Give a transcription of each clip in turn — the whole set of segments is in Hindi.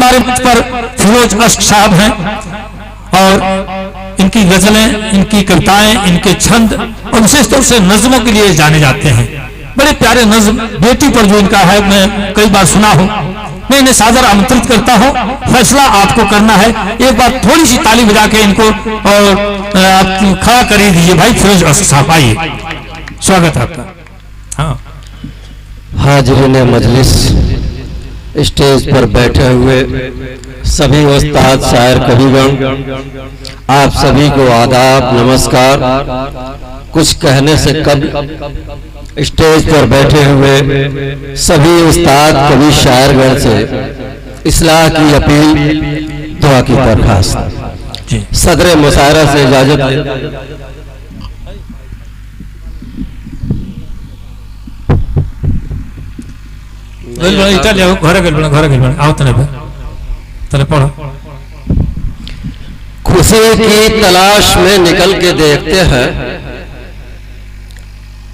हमारे मंच पर फिरोज अश्क साहब हैं और इनकी गजलें, इनकी कविताएं, इनके छंद और विशेष तौर से नज्मों के लिए जाने जाते हैं। बड़े प्यारे नज्म बेटी पर जो इनका है मैं कई बार सुना हूं। मैं इन्हें सादर आमंत्रित करता हूं, फैसला आपको करना है। एक बार थोड़ी सी ताली बजा के इनको और आप खड़ा कर दीजिए। भाई फिरोज अश्क साहब आइए, स्वागत है आपका। हाँ, हाजिरीन मजलिस, स्टेज पर बैठे हुए सभी उस्ताद, शायर, कविगण, आप सभी को आदाब, नमस्कार। कुछ कहने से कब स्टेज पर बैठे हुए सभी उस्ताद, कवि, शायरगण से इस्लाह की अपील, दुआ की दरख्वास्त। सदर मुशायरा से इजाजत। खुशी की तलाश में निकल के देखते हैं,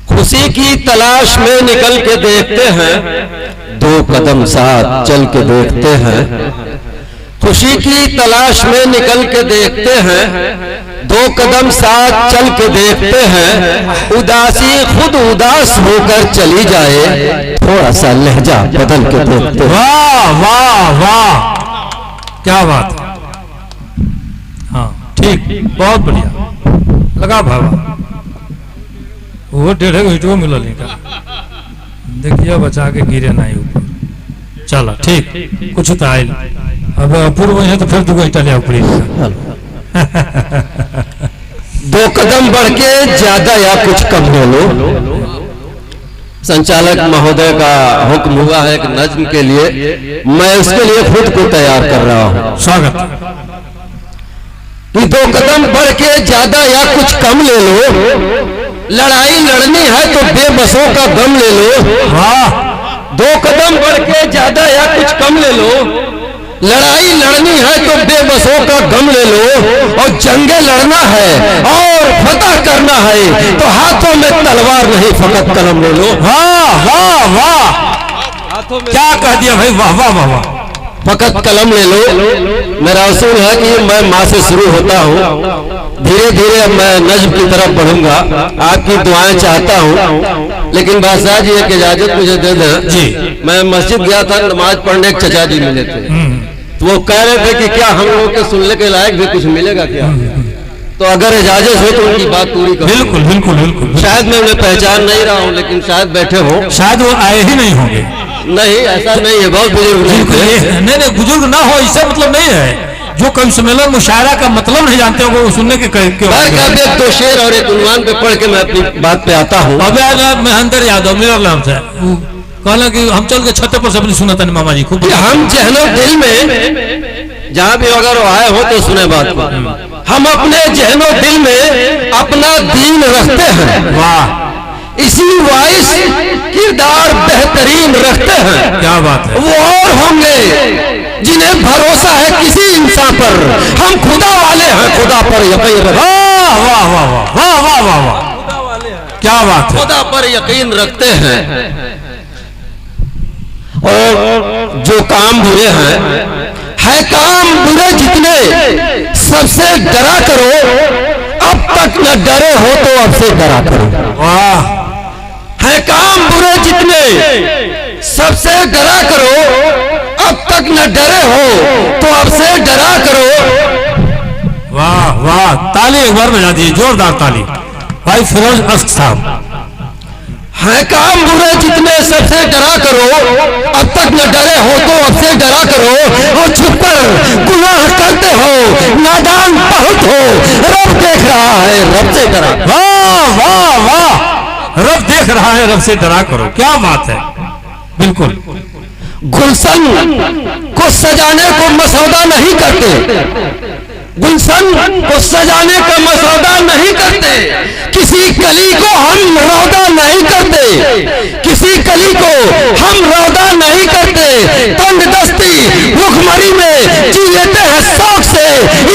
खुशी की तलाश में निकल के देखते हैं, दो कदम साथ चल के देखते हैं। खुशी की तलाश में निकल के देखते हैं, दो कदम साथ चल के देखते हैं। उदासी खुद उदास होकर चली जाए, थोड़ा सा लहजा बदल के देखते हैं। वाह वाह वाह, क्या बात है। हाँ ठीक, बहुत बढ़िया लगा भावा। वो 1.5 घंटे मिलल का, देखिए बचा के गिरे नहीं ऊपर। चलो ठीक, कुछ तो आयल। अब अपूर्व है तो फिर 2 घंटा ले ऊपर। 2 कदम बढ़ के ज्यादा या कुछ कम ले लो। संचालक महोदय का हुक्म हुआ है एक नज्म के लिए, मैं उसके लिए खुद को तैयार कर रहा हूँ। स्वागत। कि 2 कदम बढ़ के ज्यादा या कुछ कम ले लो, लड़ाई लड़नी है तो बेबसों का गम ले लो। वाह, 2 कदम बढ़ के ज्यादा या कुछ कम ले लो, लड़ाई लड़नी है तो बेबसों का गम ले लो। और जंगे लड़ना है और फतह करना है तो हाथों में तलवार नहीं, फकत कलम ले लो। वाह वाह वाह, क्या कह दिया भाई, वाह वाह वाह वाह। फकत कलम ले लो। मेरा उसूल है कि मैं माँ से शुरू होता हूँ, धीरे धीरे मैं नज्म की तरफ बढ़ूंगा। आपकी दुआएं चाहता हूँ, लेकिन बादशाह जी एक इजाजत मुझे दे दें जी। मैं मस्जिद गया था, नमाज पढ़ने एक चचा जी मिले थे, तो वो कह रहे थे कि क्या हम लोगों के सुनने के लायक भी कुछ मिलेगा क्या। तो अगर इजाजत हो तो उनकी बात पूरी करो। बिल्कुल बिल्कुल बिल्कुल। शायद मैं उन्हें पहचान नहीं रहा हूँ, लेकिन शायद बैठे हो, शायद वो आए ही नहीं होंगे। नहीं, ऐसा नहीं है, बहुत बुजुर्ग नहीं, बुजुर्ग ना हो इससे मतलब नहीं है। जो कवि सम्मेलन मुशायरा का मतलब नहीं जानते हो वो सुनने के एक 2 शेर और एक उन्वान पे पढ़ के मैं अपनी बात पे आता हूँ। अब महेंद्र यादव मेरा नाम से कहला कि हम चल के छत पर से अपनी सुनता नहीं मामा जी खूब। हम जहनो दिल में जहाँ भी अगर आए हो तो सुने बात को। हम अपने जहनो दिल में अपना दीन रखते हैं। वाह, इसी वाइस किरदार बेहतरीन रखते हैं। क्या बात है। वो और होंगे जिन्हें भरोसा है किसी इंसान पर, हम खुदा वाले हैं, खुदा पर यकीन रखते हैं। वाह वाह वाह वाह वाह वाह वाह, क्या बात है। खुदा पर यकीन रखते हैं। और जो काम बुरे हैं, है काम बुरे जितने, सबसे डरा करो, अब तक न डरे हो तो अब से डरा करो। वाह, है काम बुरे जितने, सबसे डरा करो, अब तक न डरे हो तो अब से डरा करो। वाह वाह, ताली एक बार बजा दीजिए, जोरदार ताली भाई फिरोज अश्क साहब। है काम बुरे जितने, सबसे डरा करो, अब तक न डरे हो तो अब से डरा करो। और छुप कर गुनाह करते हो, नादान बहुत हो, रब देख रहा है, रब से डरा। वाह वाह वाह, रब देख रहा है, रब से डरा करो। क्या बात है, बिल्कुल। गुलशन को सजाने को मसौदा नहीं करते, गुलशन को सजाने का मसौदा नहीं करते, किसी कली को हम रौदा नहीं करते, किसी कली को हम रौदा नहीं करते। तंग दस्ती भूखमरी में जी लेते हैं शौक से,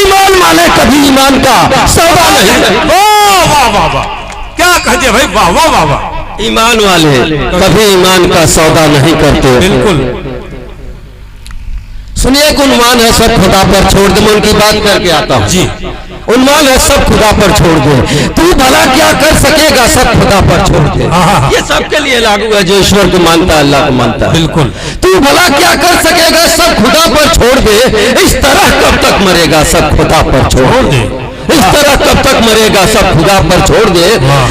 ईमान वाले कभी ईमान का सौदा नहीं करते। वाह वाह वाह वाह, क्या कह दिया भाई, वाह वाह वाह वाह। ईमान वाले कभी ईमान का सौदा नहीं करते। बिल्कुल। सुनिए एक उन्वान है, सब खुदा पर छोड़ दे। मैं उनकी बात करके आता हूँ जी। उन्वान है, सब खुदा पर छोड़ दे। तू भला क्या कर सकेगा, सब खुदा पर छोड़ दे। ये सबके लिए लागू है जो ईश्वर को मानता है, अल्लाह को मानता है। बिल्कुल। तू भला क्या कर सकेगा, सब खुदा पर छोड़ दे। इस तरह कब तक मरेगा, सब खुदा पर छोड़ दे। इस तरह कब तक मरेगा, सब खुदा पर छोड़ दे।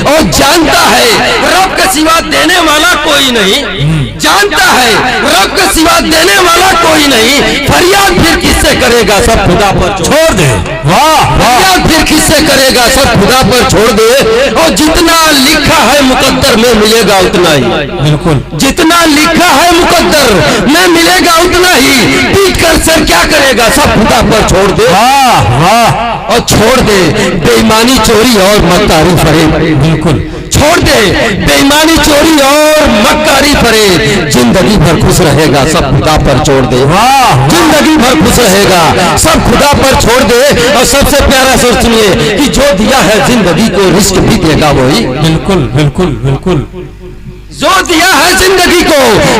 और जानता है रब के सिवा देने वाला कोई नहीं, जानता है रब के सिवा देने वाला कोई नहीं। फरियाद फिर किससे करेगा, सब खुदा पर छोड़ दे। वाह फरियाद फिर किससे करेगा, सब खुदा पर छोड़ दे। और जितना लिखा है मुकद्दर में मिलेगा उतना ही। बिल्कुल। जितना लिखा है मुकद्दर में मिलेगा उतना ही। पीट कर सर क्या करेगा, सब खुदा पर छोड़ दे। वाह वाह। और छोड़ दे बेईमानी, चोरी और मक्कारी फरेब। बिल्कुल। छोड़ दे बेईमानी, चोरी और मक्कारी फरेब। जिंदगी भर खुश रहेगा, सब खुदा पर छोड़ दे। वाह। जिंदगी भर खुश रहेगा, सब खुदा पर छोड़ दे। और सबसे प्यारा सोच सुनिए कि जो दिया है जिंदगी को रिस्क भी देगा वही। बिल्कुल बिल्कुल बिल्कुल। जो दिया है जिंदगी को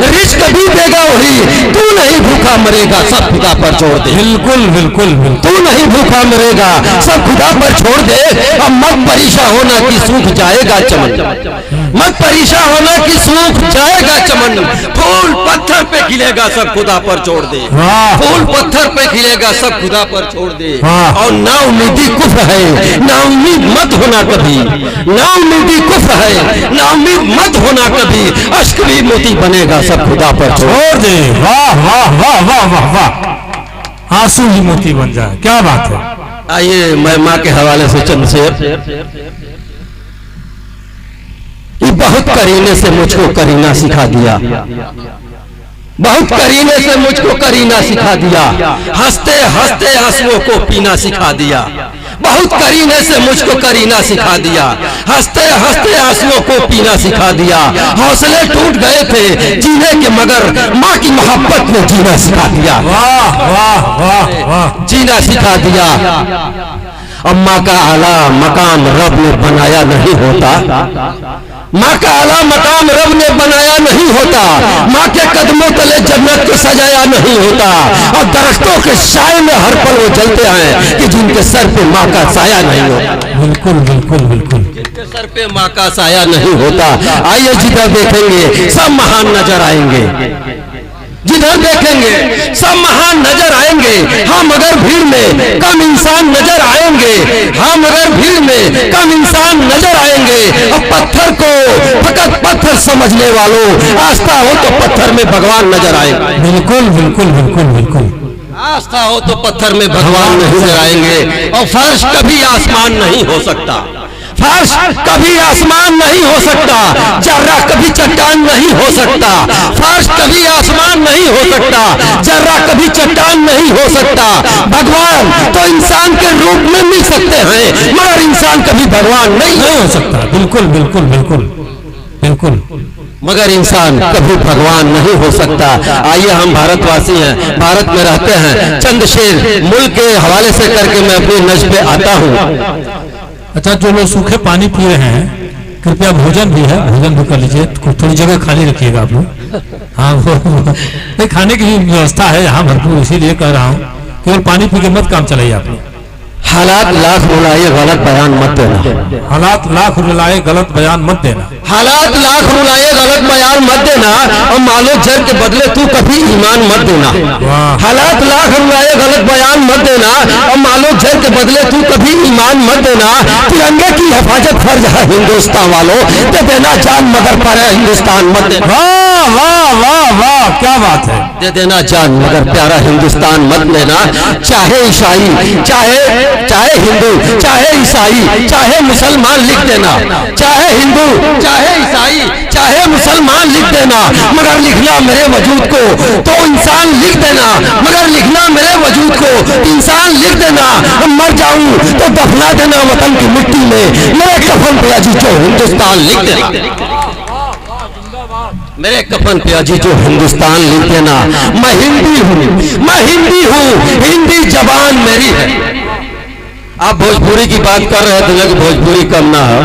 रिस्क भी देगा वही। तू नहीं भूखा मरेगा, सब खुदा पर छोड़ दे। बिल्कुल बिल्कुल बिल्कुल। तू नहीं भूखा मरेगा, सब खुदा पर छोड़ दे। अब मत परेशान होना कि सूख जाएगा चमन, मत परेशान होना कि सूख जाएगा चमन। फूल पत्थर पे खिलेगा, सब खुदा पर छोड़ दे। फूल पत्थर पे खिलेगा, सब खुदा पर छोड़ दे। और ना उम्मीदी कुफ्र है, ना उम्मीद मत होना कभी। ना उम्मीदी कुफ्र है, ना उम्मीद मत होना कभी। अश्क भी मोती बनेगा, सब खुदा पर छोड़ दे। वाह वाह वाह वाह वाह वाह। आंसू ही मोती बन जाए, क्या बात है। आइए मैं माँ के हवाले से चंद शेर। बहुत करीने से मुझको करीना सिखा दिया, बहुत करीने से मुझको करीना सिखा दिया। हंसते हंसते आंसुओं को पीना सिखा दिया। बहुत करीने से मुझको करीना सिखा दिया। हंसते हंसते आंसुओं को पीना सिखा दिया। हौसले टूट गए थे जीने के, मगर माँ की मोहब्बत ने जीना सिखा दिया। वाह वाह वाह वाह। जीना सिखा दिया। अम्मा का आला मकाम रब ने बनाया नहीं होता, माँ का आला मकाम रब ने बनाया नहीं होता। माँ के कदमों तले जन्नत को सजाया नहीं होता। और दरख्तों के साए में हर पल वो जलते हैं कि जिनके सर पे माँ का साया नहीं होता। बिल्कुल बिल्कुल बिल्कुल। जिनके सर पे माँ का साया नहीं होता। आइए जिधर देखेंगे सब महान नजर आएंगे, जिधर देखेंगे सब महान नजर आएंगे। हम अगर भीड़ में कम इंसान नजर आएंगे, हम अगर भीड़ में कम इंसान नजर आएंगे। और पत्थर को फकत पत्थर समझने वालों, आस्था हो तो पत्थर में भगवान नजर आएंगे। बिल्कुल बिल्कुल बिल्कुल बिल्कुल। आस्था हो तो पत्थर में भगवान नजर आएंगे। और फर्श कभी आसमान नहीं हो सकता, फर्श कभी आसमान नहीं हो सकता। जर्रा कभी चट्टान नहीं हो सकता। फर्श कभी आसमान नहीं हो सकता, जर्रा कभी चट्टान नहीं हो सकता। भगवान तो इंसान के रूप में मिल सकते हैं, मगर इंसान कभी भगवान नहीं हो सकता। बिल्कुल बिल्कुल बिल्कुल बिल्कुल। मगर इंसान कभी भगवान नहीं हो सकता। आइए हम भारतवासी हैं, भारत में रहते हैं। चंद शेर मुल्क के हवाले से करके मैं अपनी नज़्म पे आता हूँ। अच्छा, जो लोग सूखे पानी पी रहे हैं, कृपया भोजन भी है, भोजन भी कर लीजिए। थोड़ी जगह खाली रखिएगा आप लोग। हाँ, वो खाने की भी व्यवस्था है यहाँ भरपूर, इसीलिए कह रहा हूँ केवल पानी पी के मत काम चलाइए आप लोग। हालात लाख रुलाए गलत बयान मत देना, हालात लाख रुलाए गलत बयान मत देना, हालात लाख रुलाए गलत बयान मत देना। और मालो जर के बदले तू कभी ईमान मत देना। हालात लाख रुलाए गलत बयान मत देना। और मालो जर के बदले तू कभी ईमान मत देना। तिरंगे की हिफाजत फर्ज है हिंदुस्तान वालों, दे देना जान मगर पर हिंदुस्तान मत देना। वाह वाह वाह वाह, क्या बात है। दे देना जान मगर प्यारा हिंदुस्तान मत लेना। चाहे ईसाई, चाहे हिंदू, चाहे ईसाई, चाहे मुसलमान लिख देना। चाहे हिंदू, चाहे ईसाई, चाहे मुसलमान लिख देना। मगर लिखना मेरे वजूद को तो इंसान लिख देना। मगर लिखना मेरे वजूद को इंसान लिख देना। मर जाऊं तो दफना देना वतन की मिट्टी में। मेरे कफन पे अजी जो हिंदुस्तान लिख देना। मेरे कफन पे अजी जो हिंदुस्तान लिख देना। मैं हिंदी हूँ, मैं हिंदी हूँ, हिंदी जबान मेरी है। आप भोजपुरी की बात कर रहे थे कि भोजपुरी कम ना हो।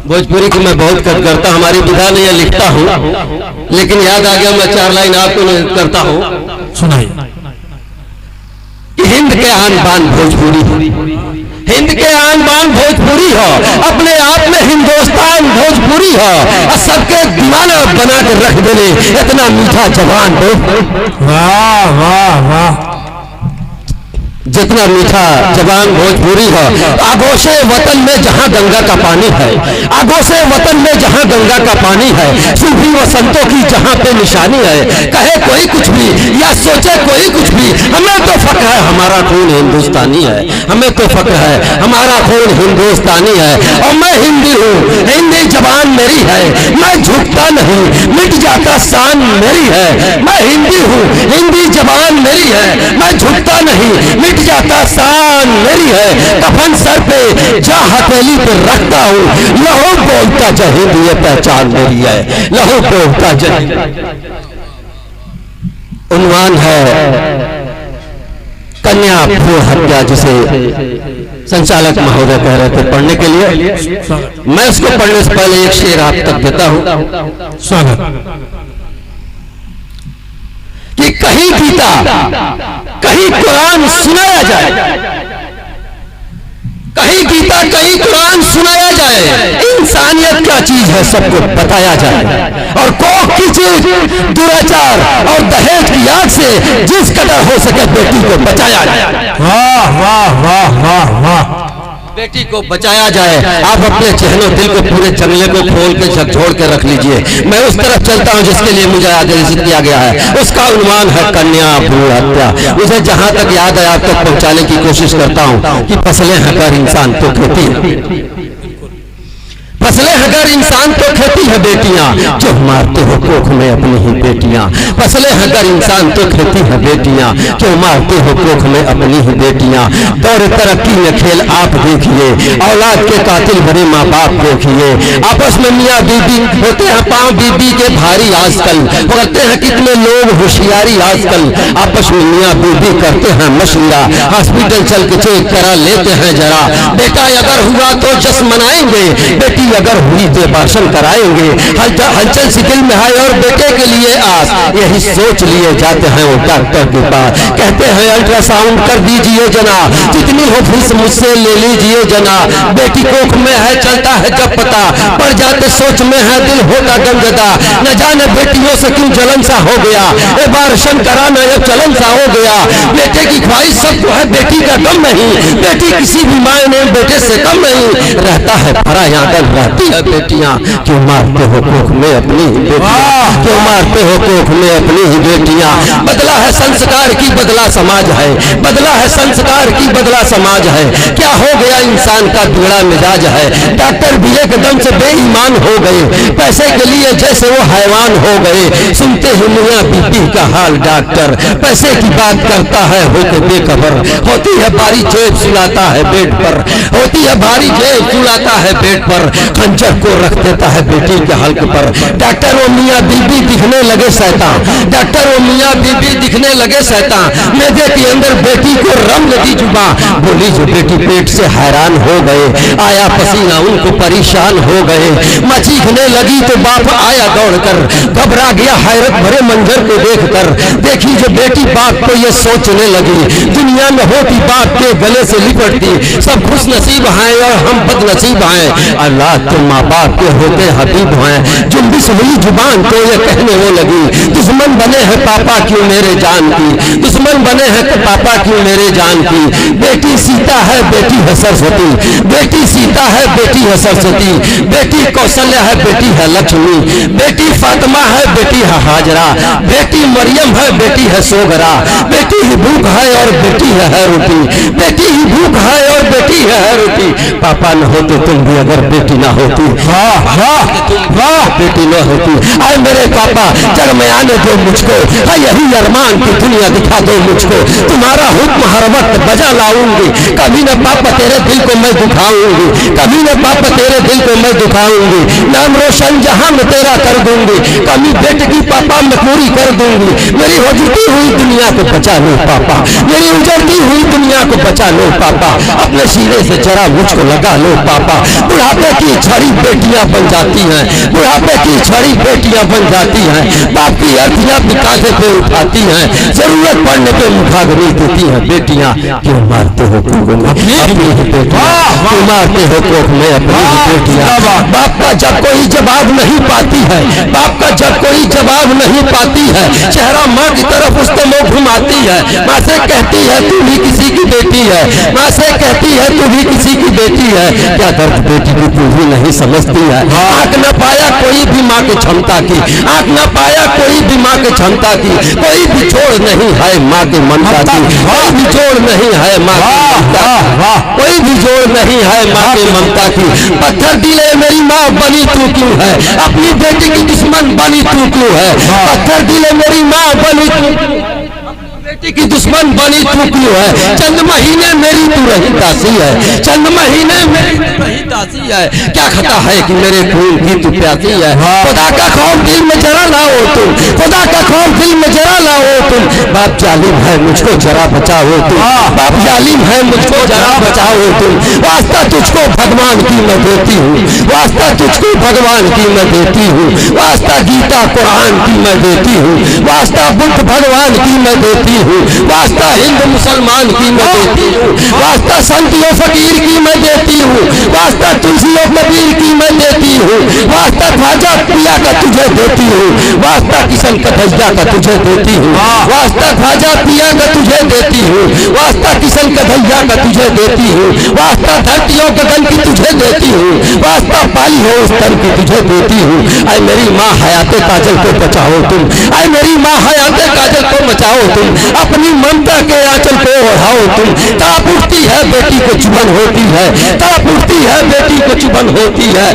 भोजपुरी की मैं बहुत कद करता, हमारी विधा नहीं लिखता हूँ, लेकिन याद आ गया मैं 4 लाइन आपको करता हूँ। सुनाइए। के आन बान भोजपुरी, हिंद के आन बान भोजपुरी हो, अपने आप में हिंदुस्तान भोजपुरी हो, और सबके दीवाना बना के रख देने इतना मीठा जवान हो। वाह वाह वाह, जितना मीठा जवान भोजपुरी हो। आगोशे वतन में जहां गंगा का पानी है, आगोशे वतन में जहां गंगा का पानी है, सूफी वसंतों की जहां पे निशानी है। कहे कोई कुछ भी या सोचे कोई कुछ भी, हमें तो फक्र है हमारा खून हिंदुस्तानी है, हमें तो फक्र है हमारा खून हिंदुस्तानी है। और मैं हिंदी हूँ, हिंदी जबान मेरी है, मैं झुकता नहीं, मिट जाता शान मेरी है। मैं हिंदी हूँ, हिंदी जबान मेरी है, मैं झुकता नहीं, मिट जाता शान मेरी है। कफन सर पे जा हथेली पे रखता हूँ, लहू बोलता जय हिंद ये पहचान मेरी है, लहू बोलता जय। उन्वान है कन्या भ्रूण हत्या, जिसे संचालक महोदय कह रहे थे पढ़ने के लिए। मैं उसको पढ़ने से पहले एक शेर आप तक देता हूं। स्वागत। कि कहीं गीता कहीं कुरान सुनाया जाए, कहीं गीता कहीं कुरान सुनाया जाए, इंसानियत क्या चीज है सबको बताया जाए, और कोख की चीज दुराचार और दहेज की आग से जिस कदर हो सके बेटी को बचाया जाए। वाह वाह वाह वाह वाह, बेटी को बचाया जाए। आप अपने चहनों दिल को पूरे जंगले को खोल के झकझोड़ के रख लीजिए। मैं उस तरफ चलता हूं जिसके लिए मुझे आदेशित किया गया है, उसका उन्वान है कन्या भ्रूण हत्या। मुझे जहां तक याद है आप तक पहुंचाने की कोशिश करता हूं कि फसलें हकर इंसान तो खेती है, फसलें हकर इंसान तो खेती है बेटियां, जो मारते हो कोख में अपनी ही बेटियां। फसलें हकर इंसान तो खेती है बेटियां, जो मारते हो कोख में अपनी ही बेटियां। दौर तरक्की में खेल आप देखिए, औलाद के कातिल बने माँ बाप देखिए। आपस में मियाँ बीबी होते हैं पांव बीबी के भारी आजकल, करते हैं कितने लोग होशियारी आजकल। आपस में मियाँ बीबी करते हैं मशवरा, हॉस्पिटल चल के चेक करा लेते हैं जरा। बेटा अगर हुआ तो जश्न मनाएंगे, बेटी अगर हुई तो भाषण कराएंगे। हलचल सिकिल में है और बेटे के लिए आस, यही सोच लिए जाते हैं वो डॉक्टर के पास। कहते हैं अल्ट्रासाउंड कर दीजिए जना, जितनी हो फीस मुझसे ले लीजिए जना। बेटी कोख में है चलता है जब पता, पड़ जाते सोच में है दिल होता गमगदा। न जाने बेटियों से क्यों जलन सा हो गया, एक बार शन कराना ये चलन सा हो गया। बेटे की ख्वाहिश सबको है, बेटी का गम नहीं। बेटी किसी भी माँ ने बेटे से कम नहीं। रहता है भरा आंगन रहती है बेटियां, क्यों मारते हो कोख में अपनी ही बेटियां, क्यों मारते हो कोख में अपनी ही बेटियां। बदला है संस्कार की बदला समाज है, बदला है संस्कार की बदला समाज है। क्या हो गया इंसान का बिगड़ा मिजाज है। डॉक्टर भी एकदम से बेईमान हो गए, पैसे के लिए जैसे वो हैवान हो गए। सुनते ही मियाँ बीबी का हाल डॉक्टर पैसे की बात करता है होके बेखबर। होती है भारी जेब सुलाता है बेड पर, होती है भारी जेब सुलाता है बेड पर। खंजर को रख देता है बेटी के हल्क पर। डॉक्टर वो मियाँ बीबी दिखने लगे शैतान, डॉक्टर वो मियाँ बीबी दिखने लगे शैतान। मैदे के अंदर बेटी को रंग दी जुबान, बोली जो बेटी पेट से हैरान हो गए। आया पसीना उनको परेशान हो गए। माँ चीखने लगी तो बाप आया दौड़कर, घबरा गया हैरत भरे मंजर को देखकर। देखी जो बेटी बाप को ये सोचने लगी, दुनिया में होती बाप के गले से लिपटती। सब खुश नसीब हैं और हम बदनसीब हैं। अल्लाह तो माँ बाप के होते हबीब हैं। जुम्बिश हुई जुबान तो ये कहने वो लगी, दुश्मन बने हैं पापा क्यों मेरे जान की, दुश्मन बने हैं पापा क्यों मेरे जान की। बेटी सीता है बेटी है सरस्वती, बेटी सीता है बेटी है सरस्वती। बेटी कौशल्या है बेटी है लक्ष्मी, बेटी फातिमा है बेटी है हाजरा। बेटी मरियम है बेटी है सोगरा। बेटी ही भूख है और बेटी है रोटी, बेटी ही भूख है और बेटी है रोटी। पापा न होते तुम भी अगर बेटी ना होती, वाह वाह बेटी न होती। आए मेरे पापा जग में आने दो मुझको, यही अरमान की दुनिया दिखा दो मुझको। तुम्हारा हुक्म हर वक्त बजा लाऊंगी, कभी न पापा तेरे दिल को मैं दुखाऊंगी, कभी न पापा तेरे दिल को मैं दुखाऊंगी। नाम रोशन जहां में तेरा कर दूंगी, कभी बेटे की पापा मैं पूरी कर दूंगी। मेरी उजड़ती हुई दुनिया को बचा लो पापा, मेरी उजड़ती हुई दुनिया को बचा लो पापा। अपने सीने सीने से जरा मुझको लगा लो पापा। बुढ़ापे की छड़ी बेटियां बन जाती हैं, बुढ़ापे की छड़ी बेटियां बन जाती हैं। बाप की अर्थियां भी कांधे पे उठाती हैं, जरूरत पड़ने पे मुखाग्नि देती हैं। बेटियां क्यों मारते हो कोख में अपनी ही बेटियां, क्यों मारते हो कोख में अपनी ही बेटियां। बाप का जब कोई जवाब नहीं पाती है, बाप का जब कोई जवाब नहीं पाती है, चेहरा माँ की तरफ उसको मुंह घुमाती है। माँ से कहती है तू भी किसी की बेटी है, माँ से कहती है तू भी किसी की बेटी है। क्या दर्द बेटी की तू भी नहीं समझती है। आंख न पाया कोई भी माँ की क्षमता की, आंख न पाया कोई भी माँ की क्षमता की। कोई भी जोड़ नहीं है माँ की ममता की, कोई भी जोड़ नहीं है माँ की ममता की, कोई भी जोड़ नहीं है माँ की ममता की। पत्थर दिले मेरी माँ बनी तू क्यों है, अपनी बेटी की दुश्मन बनी तू क्यों है। पत्थर दिले मेरी माँ बनी तू, बेटी की दुश्मन बनी तू क्यों है। चंद महीने मेरी तू रही दासी है, चंद महीने मेरी तू रही दासी है। क्या खता है कि मेरे खून की तू प्यासी है। खुदा का खौफ दिल में जरा लाओ तुम, खुदा का खौफ दिल में जरा लाओ तुम। बाप जालिम है मुझको जरा बचाओ तुम, बाप जालिम है मुझको जरा बचाओ तुम। वास्ता तुझको भगवान की मैं देती हूँ, वास्ता तुझको भगवान की मैं देती हूँ। वास्ता गीता कुरान की मैं देती हूँ, वास्ता बुद्ध भगवान की मैं देती हूँ। वास्ता हिंद मुसलमान की मैं देती हूँ, वास्ता संतियों फकीर की मैं देती हूँ। वास्ता तुलसियों कबीर की मैं देती हूँ। वास्ता ख्वाजा पिया का तुझे देती हूँ, वास्ता किशन कन्हैया का तुझे देती हूँ। वास्ता ख्वाजा पिया का तुझे देती हूँ, वास्ता किशन कन्हैया का तुझे देती हूँ। वास्ता धरतियों गगन की तुझे देती हूँ, वास्ता पाली हो उस तन की तुझे देती हूँ। ऐ मेरी माँ हयाते काजल को बचाओ तुम, ऐ मेरी माँ हयाते काजल को बचाओ तुम। अपनी ममता के आंचल को ओढ़ाओ तुम। ताप उठती है बेटी को चुभन होती है, ताप उठती है बेटी को चुभन होती है,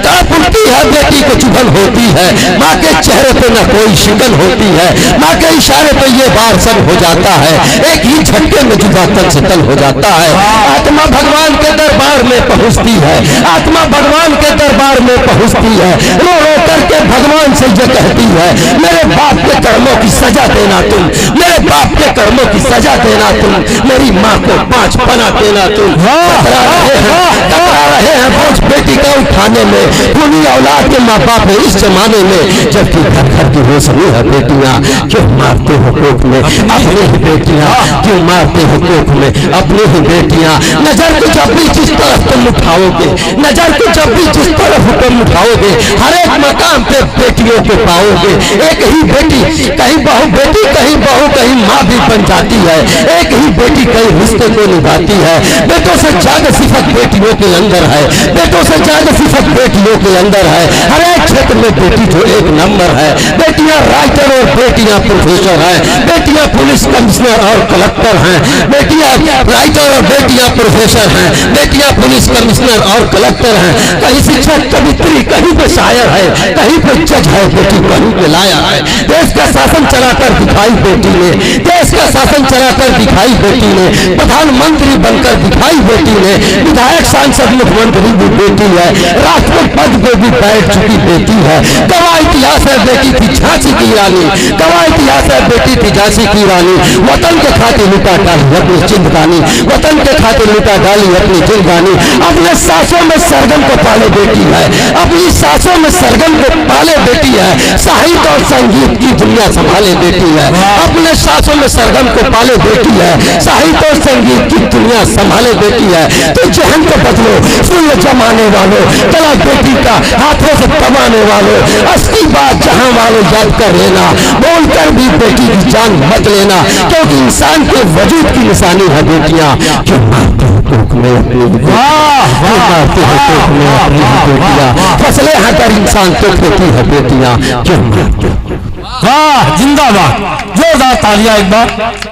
ताप उठती है बेटी को चुभन होती है। माँ के चेहरे पे न कोई शिकन होती है, माँ के इशारे पे ये बार सब हो जाता है। एक ही झटके में जुदा तन से तन हो जाता है। आत्मा भगवान के दरबार में पहुंचती है, आत्मा भगवान के दरबार में पहुंचती है। रो रो करके भगवान से ये कहती है मेरे बाप के कर्मों की सजा देना तुम, मेरे बाप के कर्मों की सजा देना तुम। मेरी माँ को 5 बना देना तुम। कतरा रहे हैं बोझ बेटी का उठाने में, पूरी औलाद के माँ बाप है इस जमाने में। जबकि घर घर की रोशनी है बेटियां, क्यों मारते हो कोख में अपनी ही बेटियां, क्यों मारते हो कोख में अपनी ही बेटियां। नजर को जब भी जिस तरफ तुम उठाओगे, नजर को जब भी जिस तरफ तुम उठाओगे, हर एक मकाम पे बेटियों को पाओगे। एक ही बेटी कहीं बहू बेटी, कहीं बहू कहीं माँ भी बन जाती है। एक ही बेटी कई रिश्ते को निभाती है। बेटों से ज्यादा सिफत बेटियों के अंदर है, बेटों से ज्यादा सिफत बेटियों के अंदर है। हर एक क्षेत्र में बेटी जो एक नंबर है। बेटियां राइटर और बेटियां प्रोफेसर हैं, बेटियां पुलिस कमिश्नर और कलेक्टर हैं। बेटियां राइटर और बेटियां प्रोफेसर हैं, बेटियां पुलिस कमिश्नर और कलेक्टर हैं। कहीं शिक्षक कवित्री, कहीं पे शायर है, कहीं पे जज है बेटी, कहीं पे लायर है। देश का शासन चलाकर दिखाई बेटी ने, देश का शासन चलाकर दिखाई बेटी ने। प्रधानमंत्री बनकर दिखाई बेटी ने। विधायक सांसद मुख्यमंत्री भी बेटी है। राष्ट्रपति पद पे भी बैठ चुकी बेटी है। गवाह इतिहास है बेटी थी झांसी की रानी, गवाह इतिहास है बेटी थी झांसी की रानी। वतन के खातिर लुटा डाली अपनी जिंदगानी, वतन के खातिर लुटा डाली अपनी जिंदगानी। अपने सांसों में सरगम को पाले बेटी है, अपनी सांसों में सरगम को पाले बेटी है। साहित्य और संगीत की दुनिया संभाले बेटी है, अपने सांसों में सरगम को पाले बेटी है। साहित्य और संगीत की दुनिया संभाले बेटी है। तो जहन को बदलो सुन जमाने वालों, कला बेटी का हाथों से कमाने वालों। असली बात जहां वालों याद कर लेना, बोलकर भी बेटी की जान मत लेना, क्योंकि इंसान के वजूद की निशानी है बेटियां। क्यों मारते हो कोख में अपनी, क्यों मारते हो कोख में अपनी बेटियां। फसलें हर इंसान तो खेती है बेटियां, क्यों मारते हो। वाह, जिंदाबाद, जोरदार तालियां एक बार।